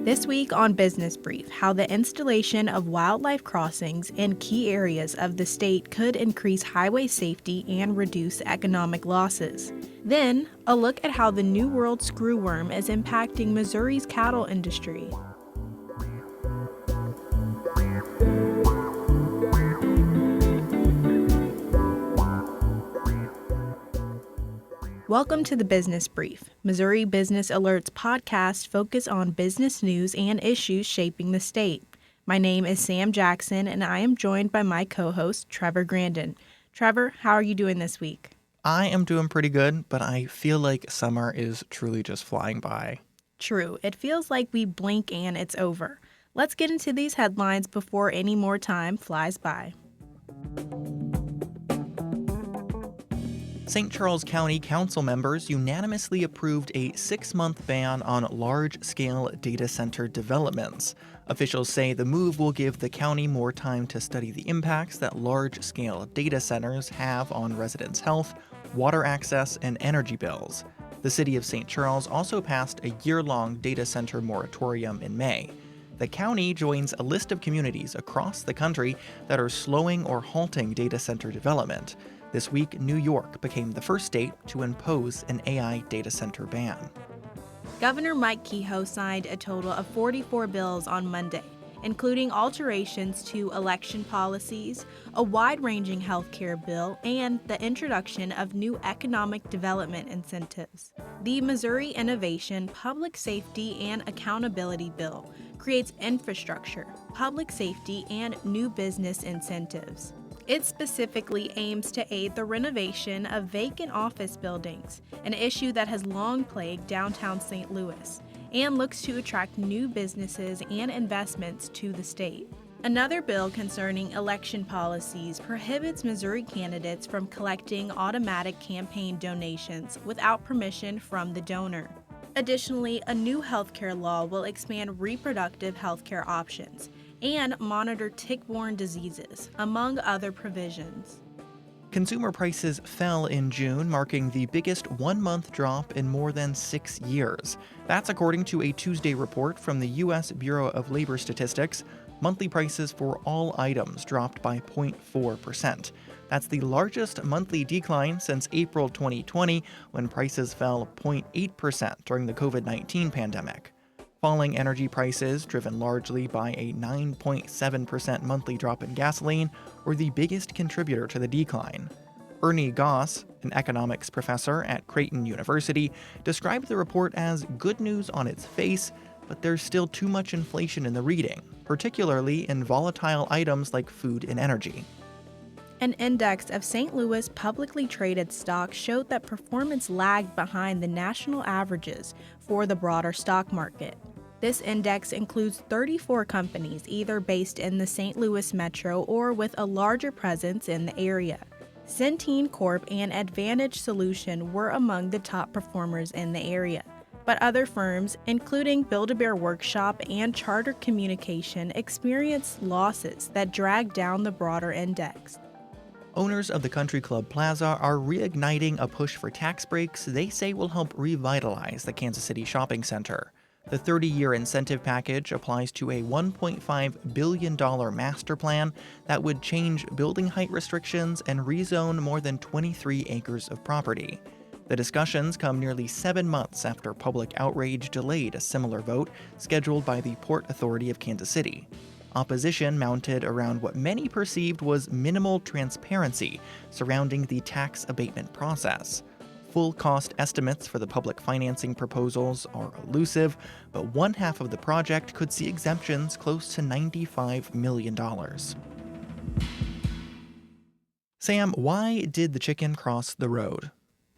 This week on Business Brief, how the installation of wildlife crossings in key areas of the state could increase highway safety and reduce economic losses. Then, a look at how the new World Screwworm is impacting Missouri's cattle industry. Welcome to the Business Brief, Missouri Business Alert's podcast focused on business news and issues shaping the state. My name is Sam Jackson, and I am joined by my co-host, Trevor Grandin. Trevor, how are you doing this week? I am doing pretty good, but I feel like summer is truly just flying by. True, it feels like we blink and it's over. Let's get into these headlines before any more time flies by. St. Charles County Council members unanimously approved a 6-month ban on large-scale data center developments. Officials say the move will give the county more time to study the impacts that large-scale data centers have on residents' health, water access, and energy bills. The city of St. Charles also passed a year-long data center moratorium in May. The county joins a list of communities across the country that are slowing or halting data center development. This week, New York became the first state to impose an AI data center ban. Governor Mike Kehoe signed a total of 44 bills on Monday, including alterations to election policies, a wide-ranging health care bill, and the introduction of new economic development incentives. The Missouri Innovation, Public Safety, and Accountability Bill creates infrastructure, public safety, and new business incentives. It specifically aims to aid the renovation of vacant office buildings, an issue that has long plagued downtown St. Louis, and looks to attract new businesses and investments to the state. Another bill concerning election policies prohibits Missouri candidates from collecting automatic campaign donations without permission from the donor. Additionally, a new healthcare law will expand reproductive healthcare options and monitor tick-borne diseases, among other provisions. Consumer prices fell in June, marking the biggest one-month drop in more than 6 years. That's according to a Tuesday report from the U.S. Bureau of Labor Statistics. Monthly prices for all items dropped by 0.4%. That's the largest monthly decline since April 2020, when prices fell 0.8% during the COVID-19 pandemic. Falling energy prices, driven largely by a 9.7% monthly drop in gasoline, were the biggest contributor to the decline. Ernie Goss, an economics professor at Creighton University, described the report as good news on its face, but there's still too much inflation in the reading, particularly in volatile items like food and energy. An index of St. Louis publicly traded stocks showed that performance lagged behind the national averages for the broader stock market. This index includes 34 companies either based in the St. Louis metro or with a larger presence in the area. Centene Corp and Advantage Solution were among the top performers in the area, but other firms, including Build-A-Bear Workshop and Charter Communication, experienced losses that dragged down the broader index. Owners of the Country Club Plaza are reigniting a push for tax breaks they say will help revitalize the Kansas City shopping center. The 30-year incentive package applies to a $1.5 billion master plan that would change building height restrictions and rezone more than 23 acres of property. The discussions come nearly 7 months after public outrage delayed a similar vote scheduled by the Port Authority of Kansas City. Opposition mounted around what many perceived was minimal transparency surrounding the tax abatement process. Full cost estimates for the public financing proposals are elusive, but one half of the project could see exemptions close to $95 million. Sam, why did the chicken cross the road?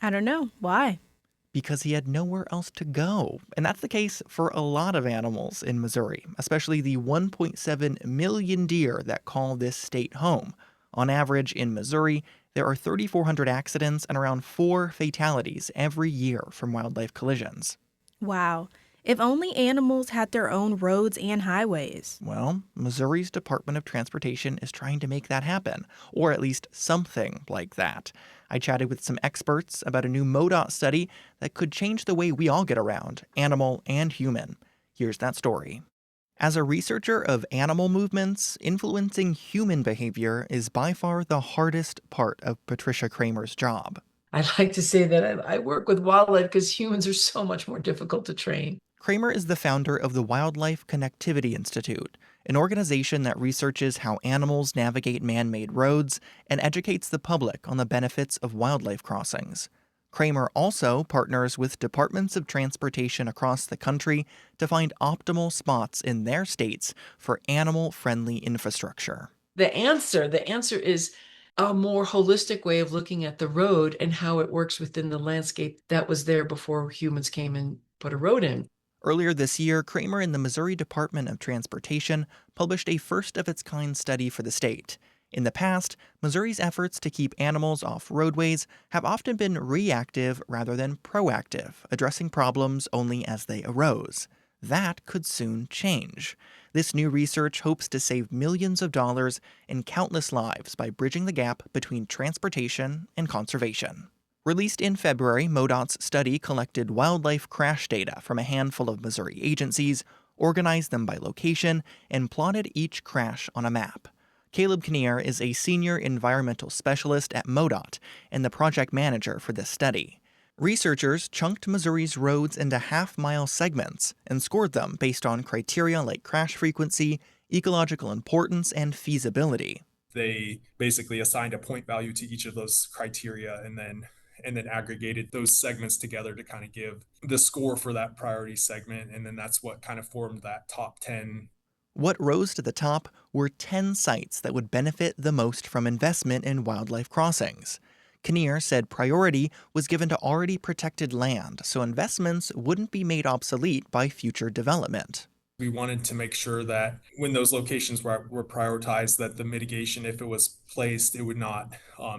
I don't know. Why? Because he had nowhere else to go. And that's the case for a lot of animals in Missouri, especially the 1.7 million deer that call this state home. On average, in Missouri, there are 3,400 accidents and around 4 fatalities every year from wildlife collisions. Wow. If only animals had their own roads and highways. Well, Missouri's Department of Transportation is trying to make that happen, or at least something like that. I chatted with some experts about a new MoDOT study that could change the way we all get around, animal and human. Here's that story. As a researcher of animal movements, influencing human behavior is by far the hardest part of Patricia Kramer's job. I like to say that I work with wildlife because humans are so much more difficult to train. Kramer is the founder of the Wildlife Connectivity Institute, an organization that researches how animals navigate man-made roads and educates the public on the benefits of wildlife crossings. Kramer also partners with departments of transportation across the country to find optimal spots in their states for animal-friendly infrastructure. The answer is a more holistic way of looking at the road and how it works within the landscape that was there before humans came and put a road in. Earlier this year, Kramer and the Missouri Department of Transportation published a first-of-its-kind study for the state. In the past, Missouri's efforts to keep animals off roadways have often been reactive rather than proactive, addressing problems only as they arose. That could soon change. This new research hopes to save millions of dollars and countless lives by bridging the gap between transportation and conservation. Released in February, MoDOT's study collected wildlife crash data from a handful of Missouri agencies, organized them by location, and plotted each crash on a map. Caleb Kinnear is a senior environmental specialist at MoDOT and the project manager for this study. Researchers chunked Missouri's roads into half-mile segments and scored them based on criteria like crash frequency, ecological importance, and feasibility. They basically assigned a point value to each of those criteria and then aggregated those segments together to kind of give the score for that priority segment. And then that's what kind of formed that top 10. What rose to the top were 10 sites that would benefit the most from investment in wildlife crossings. Kinnear said priority was given to already protected land, so investments wouldn't be made obsolete by future development. We wanted to make sure that when those locations were prioritized, that the mitigation, if it was placed, it would not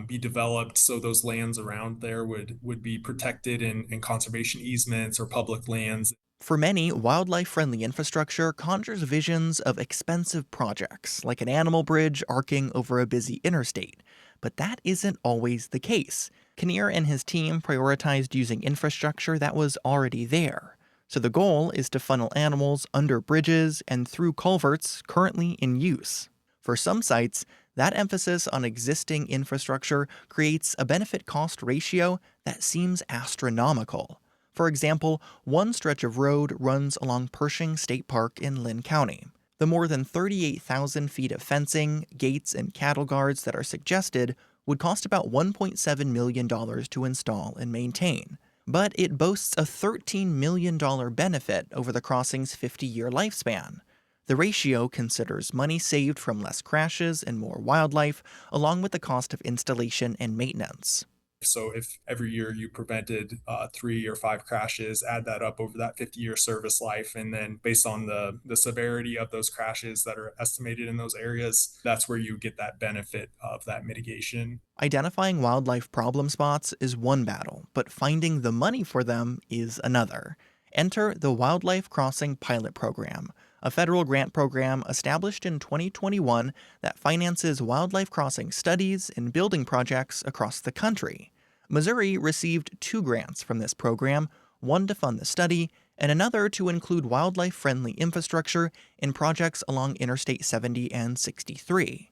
be developed. So those lands around there would be protected in conservation easements or public lands. For many, wildlife-friendly infrastructure conjures visions of expensive projects, like an animal bridge arcing over a busy interstate. But that isn't always the case. Kinnear and his team prioritized using infrastructure that was already there. So the goal is to funnel animals under bridges and through culverts currently in use. For some sites, that emphasis on existing infrastructure creates a benefit-cost ratio that seems astronomical. For example, one stretch of road runs along Pershing State Park in Lynn County. The more than 38,000 feet of fencing, gates, and cattle guards that are suggested would cost about $1.7 million to install and maintain. But it boasts a $13 million benefit over the crossing's 50-year lifespan. The ratio considers money saved from less crashes and more wildlife, along with the cost of installation and maintenance. So if every year you prevented 3 or 5 crashes, add that up over that 50-year service life, and then based on the severity of those crashes that are estimated in those areas, that's where you get that benefit of that mitigation. Identifying wildlife problem spots is one battle, but finding the money for them is another. Enter the Wildlife Crossing Pilot Program, a federal grant program established in 2021 that finances wildlife crossing studies and building projects across the country. Missouri received 2 grants from this program, one to fund the study and another to include wildlife-friendly infrastructure in projects along Interstate 70 and 63.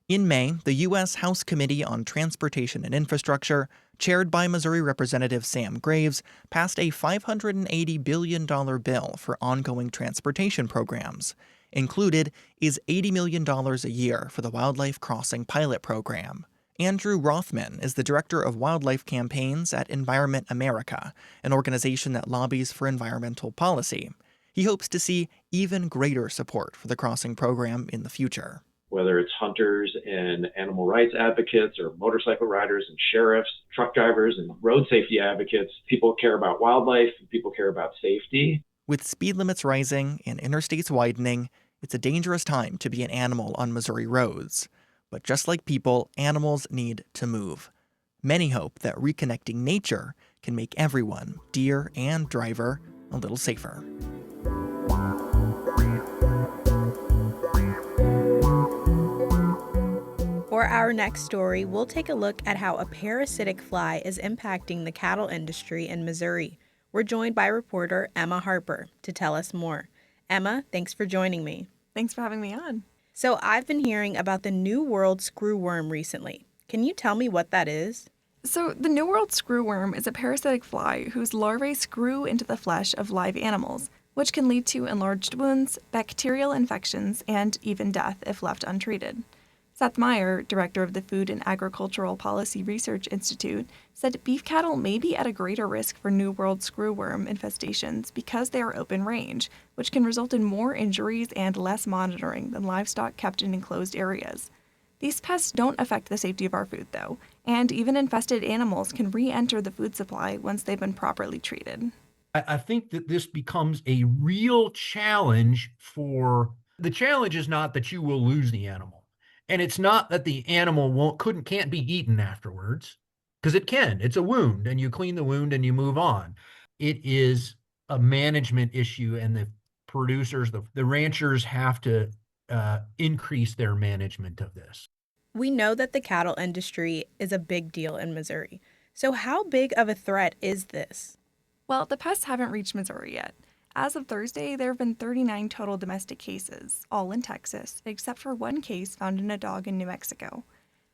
In May, the U.S. House Committee on Transportation and Infrastructure, chaired by Missouri Representative Sam Graves, passed a $580 billion bill for ongoing transportation programs. Included is $80 million a year for the Wildlife Crossing Pilot Program. Andrew Rothman is the director of wildlife campaigns at Environment America, an organization that lobbies for environmental policy. He hopes to see even greater support for the crossing program in the future. Whether it's hunters and animal rights advocates or motorcycle riders and sheriffs, truck drivers and road safety advocates, people care about wildlife, people care about safety. With speed limits rising and interstates widening, it's a dangerous time to be an animal on Missouri roads. But just like people, animals need to move. Many hope that reconnecting nature can make everyone, deer and driver, a little safer. For our next story, we'll take a look at how a parasitic fly is impacting the cattle industry in Missouri. We're joined by reporter Emma Harper to tell us more. Emma, thanks for joining me. Thanks for having me on. So I've been hearing about the New World Screwworm recently. Can you tell me what that is? So, the New World Screwworm is a parasitic fly whose larvae screw into the flesh of live animals, which can lead to enlarged wounds, bacterial infections, and even death if left untreated. Seth Meyer, director of the Food and Agricultural Policy Research Institute, said beef cattle may be at a greater risk for New World screwworm infestations because they are open range, which can result in more injuries and less monitoring than livestock kept in enclosed areas. These pests don't affect the safety of our food, though, and even infested animals can re-enter the food supply once they've been properly treated. I think that this becomes a real challenge the challenge is not that you will lose the animal. And it's not that the animal can't be eaten afterwards, because it can. It's a wound, and you clean the wound and you move on. It is a management issue, and the producers, the ranchers have to increase their management of this. We know that the cattle industry is a big deal in Missouri. So how big of a threat is this? Well, the pests haven't reached Missouri yet. As of Thursday, there have been 39 total domestic cases, all in Texas, except for one case found in a dog in New Mexico.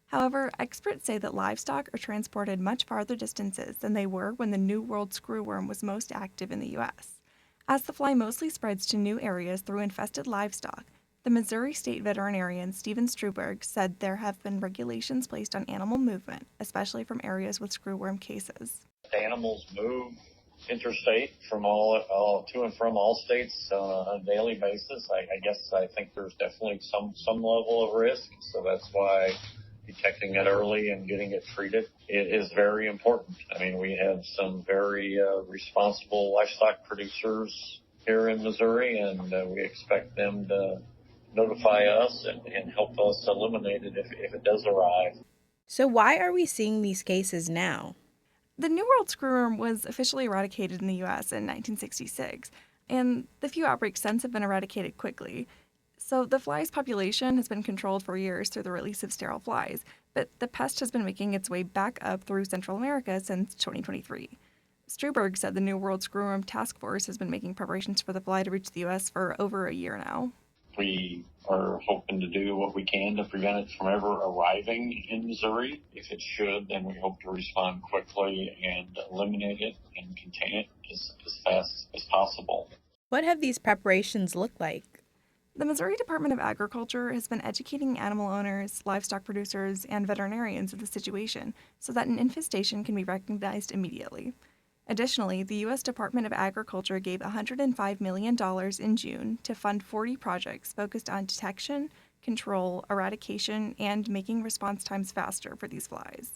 However, experts say that livestock are transported much farther distances than they were when the New World Screwworm was most active in the U.S. As the fly mostly spreads to new areas through infested livestock, the Missouri State veterinarian Stephen Struberg said there have been regulations placed on animal movement, especially from areas with screwworm cases. Animals move interstate from all to and from all states on a daily basis. I think there's definitely some level of risk, so that's why detecting it early and getting it treated is very important. I mean, we have some very responsible livestock producers here in Missouri, and we expect them to notify us and help us eliminate it if it does arrive. So why are we seeing these cases now? The New World Screwworm was officially eradicated in the U.S. in 1966, and the few outbreaks since have been eradicated quickly. So the fly's population has been controlled for years through the release of sterile flies, but the pest has been making its way back up through Central America since 2023. Struberg said the New World Screwworm Task Force has been making preparations for the fly to reach the U.S. for over a year now. We are hoping to do what we can to prevent it from ever arriving in Missouri. If it should, then we hope to respond quickly and eliminate it and contain it as fast as possible. What have these preparations looked like? The Missouri Department of Agriculture has been educating animal owners, livestock producers, and veterinarians of the situation so that an infestation can be recognized immediately. Additionally, the U.S. Department of Agriculture gave $105 million in June to fund 40 projects focused on detection, control, eradication, and making response times faster for these flies.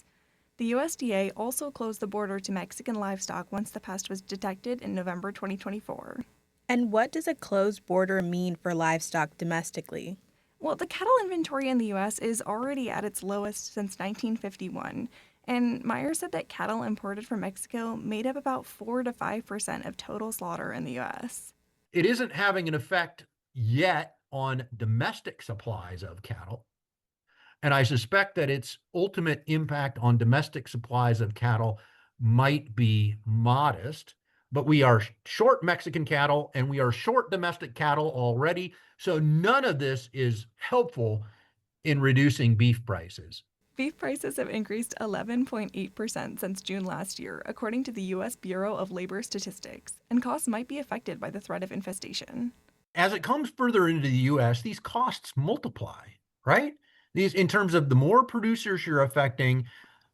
The USDA also closed the border to Mexican livestock once the pest was detected in November 2024. And what does a closed border mean for livestock domestically? Well, the cattle inventory in the U.S. is already at its lowest since 1951. And Meyer said that cattle imported from Mexico made up about 4 to 5% of total slaughter in the U.S. It isn't having an effect yet on domestic supplies of cattle. And I suspect that its ultimate impact on domestic supplies of cattle might be modest. But we are short Mexican cattle and we are short domestic cattle already. So none of this is helpful in reducing beef prices. Beef prices have increased 11.8% since June last year, according to the U.S. Bureau of Labor Statistics, and costs might be affected by the threat of infestation. As it comes further into the U.S., these costs multiply, right? These, in terms of the more producers you're affecting,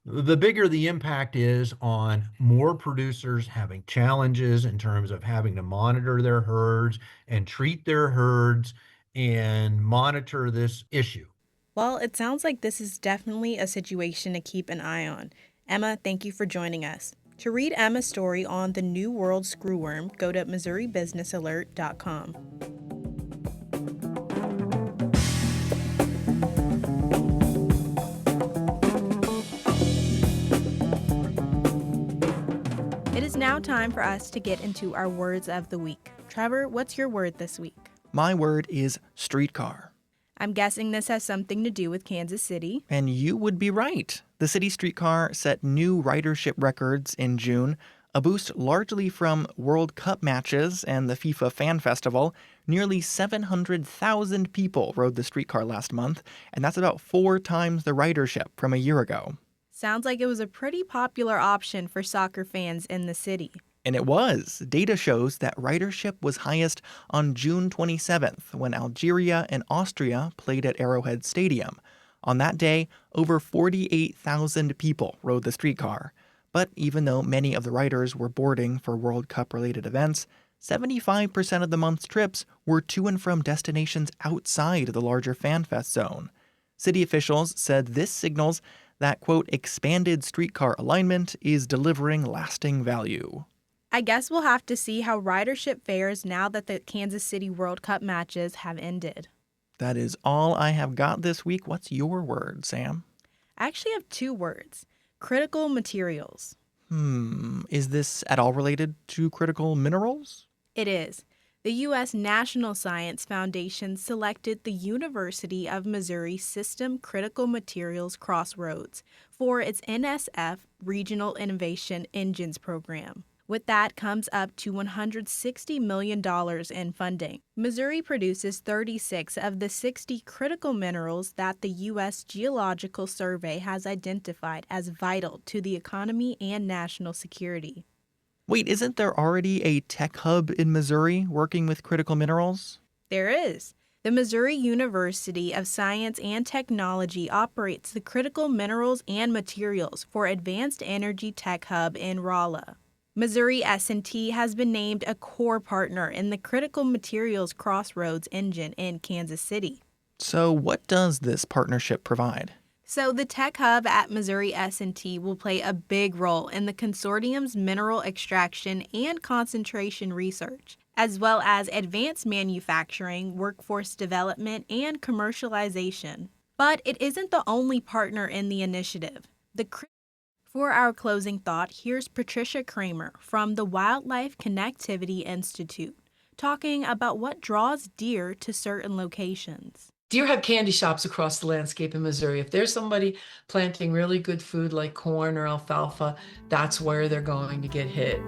the bigger the impact is on more producers having challenges in terms of having to monitor their herds and treat their herds and monitor this issue. Well, it sounds like this is definitely a situation to keep an eye on. Emma, thank you for joining us. To read Emma's story on the New World Screwworm, go to MissouriBusinessAlert.com. It is now time for us to get into our words of the week. Trevor, what's your word this week? My word is streetcar. I'm guessing this has something to do with Kansas City. And you would be right. The city streetcar set new ridership records in June. a boost largely from World Cup matches and the FIFA Fan Festival. Nearly 700,000 people rode the streetcar last month, and that's about 4 times the ridership from a year ago. Sounds like it was a pretty popular option for soccer fans in the city. And it was. Data shows that ridership was highest on June 27th when Algeria and Austria played at Arrowhead Stadium. On that day, over 48,000 people rode the streetcar. But even though many of the riders were boarding for World Cup-related events, 75% of the month's trips were to and from destinations outside the larger FanFest zone. City officials said this signals that, quote, expanded streetcar alignment is delivering lasting value. I guess we'll have to see how ridership fares now that the Kansas City World Cup matches have ended. That is all I have got this week. What's your word, Sam? I actually have 2 words. Critical materials. Is this at all related to critical minerals? It is. The U.S. National Science Foundation selected the University of Missouri System Critical Materials Crossroads for its NSF Regional Innovation Engines program. With that comes up to $160 million in funding. Missouri produces 36 of the 60 critical minerals that the U.S. Geological Survey has identified as vital to the economy and national security. Wait, isn't there already a tech hub in Missouri working with critical minerals? There is. The Missouri University of Science and Technology operates the Critical Minerals and Materials for Advanced Energy Tech Hub in Rolla. Missouri S&T has been named a core partner in the Critical Materials Crossroads engine in Kansas City. So what does this partnership provide? So the Tech Hub at Missouri S&T will play a big role in the consortium's mineral extraction and concentration research, as well as advanced manufacturing, workforce development, and commercialization. But it isn't the only partner in the initiative. For our closing thought, here's Patricia Kramer from the Wildlife Connectivity Institute talking about what draws deer to certain locations. Deer have candy shops across the landscape in Missouri. If there's somebody planting really good food like corn or alfalfa, that's where they're going to get hit.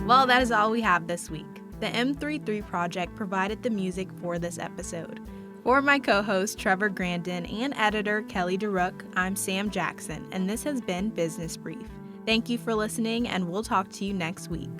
Well, that is all we have this week. The M33 Project provided the music for this episode. For my co-host Trevor Grandin and editor Kelly DeRook, I'm Sam Jackson, and this has been Business Brief. Thank you for listening, and we'll talk to you next week.